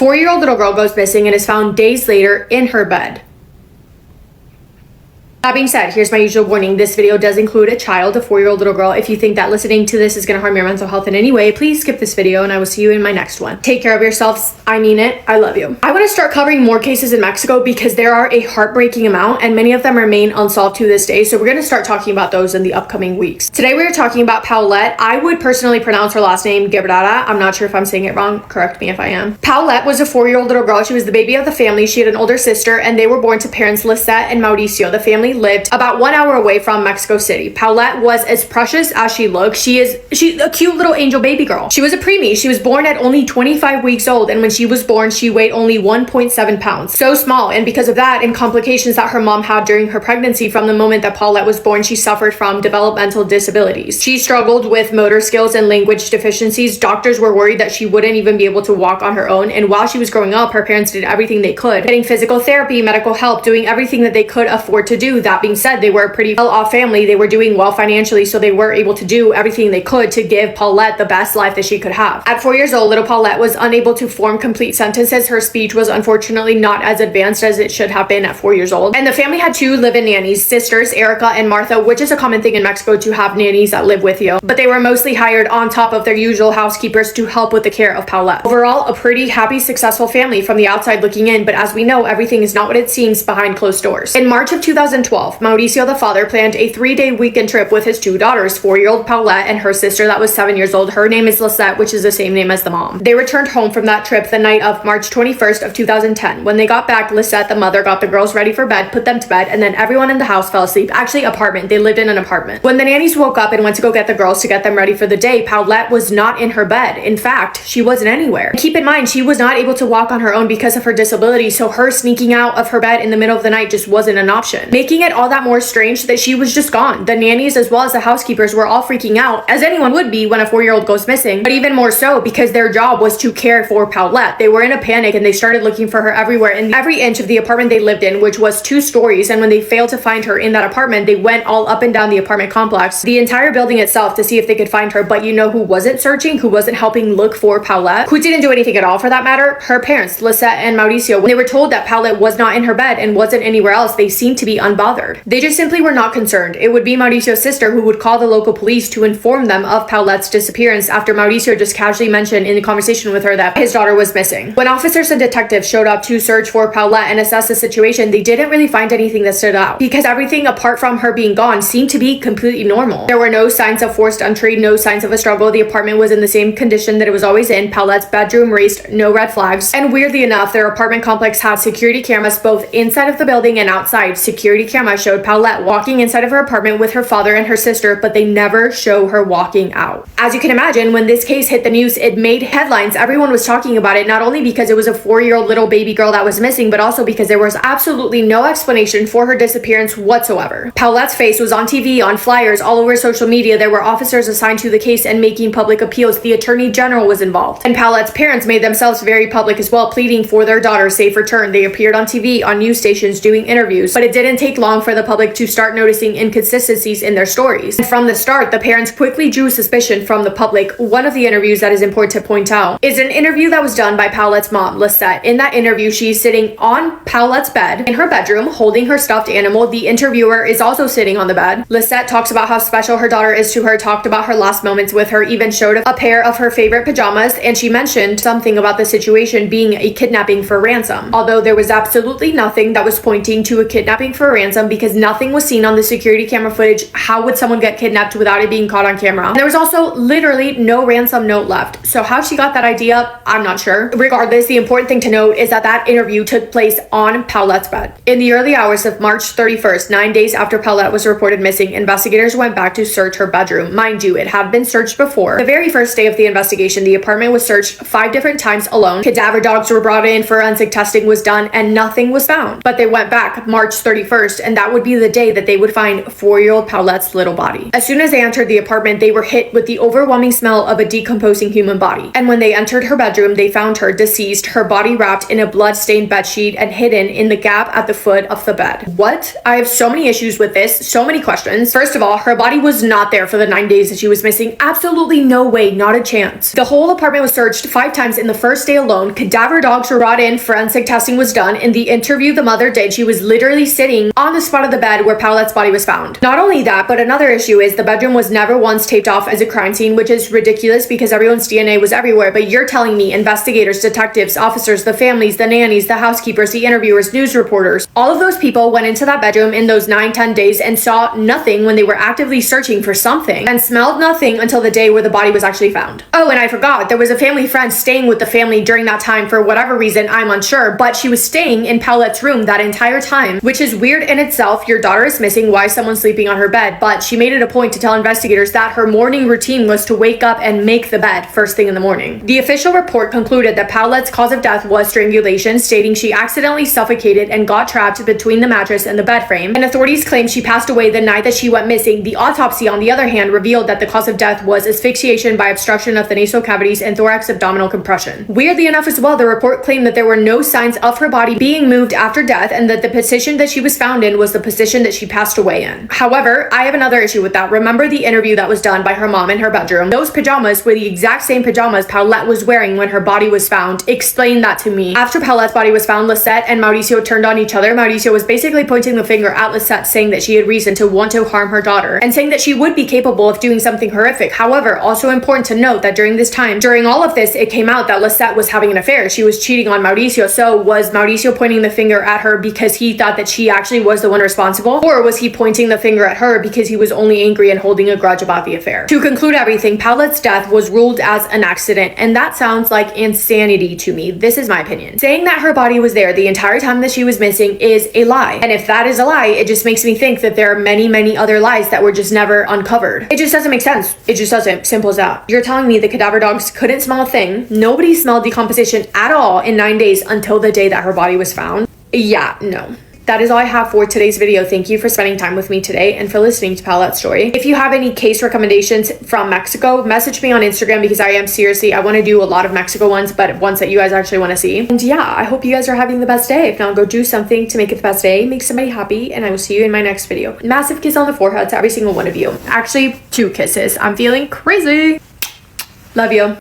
4-year-old little girl goes missing and is found days later in her bed. That being said, here's my usual warning. This video does include a child, a 4-year-old little girl. If you think that listening to this is going to harm your mental health in any way, please skip this video and I will see you in my next one. Take care of yourselves. I mean it. I love you. I want to start covering more cases in Mexico because there are a heartbreaking amount and many of them remain unsolved to this day. So we're going to start talking about those in the upcoming weeks. Today we are talking about Paulette. I would personally pronounce her last name Guebrara. I'm not sure if I'm saying it wrong. Correct me if I am. Paulette was a 4-year-old little girl. She was the baby of the family. She had an older sister and they were born to parents Lisette and Mauricio. The family lived about 1 hour away from Mexico City. Paulette was as precious as she looked. She's a cute little angel baby girl. She was a preemie. She was born at only 25 weeks old, and when she was born, she weighed only 1.7 pounds. So small, and because of that and complications that her mom had during her pregnancy, from the moment that Paulette was born, she suffered from developmental disabilities. She struggled with motor skills and language deficiencies. Doctors were worried that she wouldn't even be able to walk on her own, and while she was growing up, her parents did everything they could, getting physical therapy, medical help, doing everything that they could afford to do. That being said, they were a pretty well-off family. They were doing well financially, so they were able to do everything they could to give Paulette the best life that she could have. At 4 years old, little Paulette was unable to form complete sentences. Her speech was unfortunately not as advanced as it should have been at 4 years old. And the family had 2 live-in nannies, sisters Erica and Martha, which is a common thing in Mexico to have nannies that live with you. But they were mostly hired on top of their usual housekeepers to help with the care of Paulette. Overall, a pretty happy, successful family from the outside looking in, but as we know, everything is not what it seems behind closed doors. In March of 2012, Mauricio, the father, planned a 3-day weekend trip with his 2 daughters, 4-year-old Paulette and her sister that was 7 years old. Her name is Lisette, which is the same name as the mom. They returned home from that trip the night of March 21st of 2010. When they got back, Lisette, the mother, got the girls ready for bed, put them to bed, and then everyone in the house fell asleep. Actually, apartment. They lived in an apartment. When the nannies woke up and went to go get the girls to get them ready for the day, Paulette was not in her bed. In fact, she wasn't anywhere. Keep in mind, she was not able to walk on her own because of her disability, so her sneaking out of her bed in the middle of the night just wasn't an option, making it all that more strange that she was just gone. The nannies as well as the housekeepers were all freaking out, as anyone would be when a 4-year-old goes missing, but even more so because their job was to care for Paulette. They were in a panic and they started looking for her everywhere in every inch of the apartment they lived in, which was 2 stories, and when they failed to find her in that apartment, they went all up and down the apartment complex, the entire building itself, to see if they could find her. But you know who wasn't searching, who wasn't helping look for Paulette, who didn't do anything at all for that matter? Her parents, Lisette and Mauricio. When they were told that Paulette was not in her bed and wasn't anywhere else, they seemed to be unbothered. They just simply were not concerned. It would be Mauricio's sister who would call the local police to inform them of Paulette's disappearance after Mauricio just casually mentioned in the conversation with her that his daughter was missing. When officers and detectives showed up to search for Paulette and assess the situation, they didn't really find anything that stood out because everything apart from her being gone seemed to be completely normal. There were no signs of forced entry, no signs of a struggle. The apartment was in the same condition that it was always in. Paulette's bedroom raised no red flags. And weirdly enough, their apartment complex had security cameras both inside of the building and outside. Security cameras showed Paulette walking inside of her apartment with her father and her sister, but they never show her walking out. As you can imagine, when this case hit the news, it made headlines. Everyone was talking about it, not only because it was a 4-year-old little baby girl that was missing, but also because there was absolutely no explanation for her disappearance whatsoever. Paulette's face was on TV, on flyers, all over social media. There were officers assigned to the case and making public appeals. The Attorney General was involved. And Paulette's parents made themselves very public as well, pleading for their daughter's safe return. They appeared on TV, on news stations, doing interviews, but it didn't take long for the public to start noticing inconsistencies in their stories. And from the start, the parents quickly drew suspicion from the public. One of the interviews that is important to point out is an interview that was done by Paulette's mom, Lisette. In that interview, she's sitting on Paulette's bed in her bedroom, holding her stuffed animal. The interviewer is also sitting on the bed. Lisette talks about how special her daughter is to her, talked about her last moments with her, even showed a pair of her favorite pajamas, and she mentioned something about the situation being a kidnapping for ransom. Although there was absolutely nothing that was pointing to a kidnapping for ransom because nothing was seen on the security camera footage. How would someone get kidnapped without it being caught on camera? And there was also literally no ransom note left. So how she got that idea, I'm not sure. Regardless, the important thing to note is that that interview took place on Paulette's bed. In the early hours of March 31st, 9 days after Paulette was reported missing, investigators went back to search her bedroom. Mind you, it had been searched before. The very first day of the investigation, the apartment was searched 5 different times alone. Cadaver dogs were brought in, forensic testing was done, and nothing was found. But they went back March 31st and that would be the day that they would find 4-year-old Paulette's little body. As soon as they entered the apartment, they were hit with the overwhelming smell of a decomposing human body. And when they entered her bedroom, they found her deceased, her body wrapped in a blood-stained bedsheet and hidden in the gap at the foot of the bed. What? I have so many issues with this, so many questions. First of all, her body was not there for the 9 days that she was missing. Absolutely no way, not a chance. The whole apartment was searched 5 times in the first day alone. Cadaver dogs were brought in, forensic testing was done. In the interview the mother did, she was literally sitting on the spot of the bed where Paulette's body was found. Not only that, but another issue is the bedroom was never once taped off as a crime scene, which is ridiculous because everyone's DNA was everywhere. But you're telling me investigators, detectives, officers, the families, the nannies, the housekeepers, the interviewers, news reporters, all of those people went into that bedroom in those 9-10 days and saw nothing when they were actively searching for something, and smelled nothing until the day where the body was actually found. Oh, and I forgot, there was a family friend staying with the family during that time for whatever reason, I'm unsure, but she was staying in Paulette's room that entire time, which is weird in itself. Your daughter is missing, why is someone sleeping on her bed? But she made it a point to tell investigators that her morning routine was to wake up and make the bed first thing in the morning. The official report concluded that Paulette's cause of death was strangulation, stating she accidentally suffocated and got trapped between the mattress and the bed frame, and authorities claim she passed away the night that she went missing. The autopsy, on the other hand, revealed that the cause of death was asphyxiation by obstruction of the nasal cavities and thorax abdominal compression. Weirdly enough as well, the report claimed that there were no signs of her body being moved after death and that the position that she was found in was the position that she passed away in. However, I have another issue with that. Remember the interview that was done by her mom in her bedroom? Those pajamas were the exact same pajamas Paulette was wearing when her body was found. Explain that to me. After Paulette's body was found, Lisette and Mauricio turned on each other. Mauricio was basically pointing the finger at Lisette, saying that she had reason to want to harm her daughter and saying that she would be capable of doing something horrific. However, also important to note that during this time, during all of this, it came out that Lisette was having an affair. She was cheating on Mauricio. So was Mauricio pointing the finger at her because he thought that she actually was the one responsible? Or was he pointing the finger at her because he was only angry and holding a grudge about the affair? To conclude everything, Paulette's death was ruled as an accident, and that sounds like insanity to me. This is my opinion. Saying that her body was there the entire time that she was missing is a lie. And if that is a lie, it just makes me think that there are many, many other lies that were just never uncovered. It just doesn't make sense. It just doesn't. Simple as that. You're telling me the cadaver dogs couldn't smell a thing. Nobody smelled decomposition at all in 9 days until the day that her body was found. Yeah, no. That is all I have for today's video. Thank you for spending time with me today and for listening to Paulette's story. If you have any case recommendations from Mexico, message me on Instagram because I want to do a lot of Mexico ones, but ones that you guys actually want to see. And yeah, I hope you guys are having the best day. If not, go do something to make it the best day, make somebody happy, and I will see you in my next video. Massive kiss on the forehead to every single one of you. Actually, 2 kisses. I'm feeling crazy. Love you.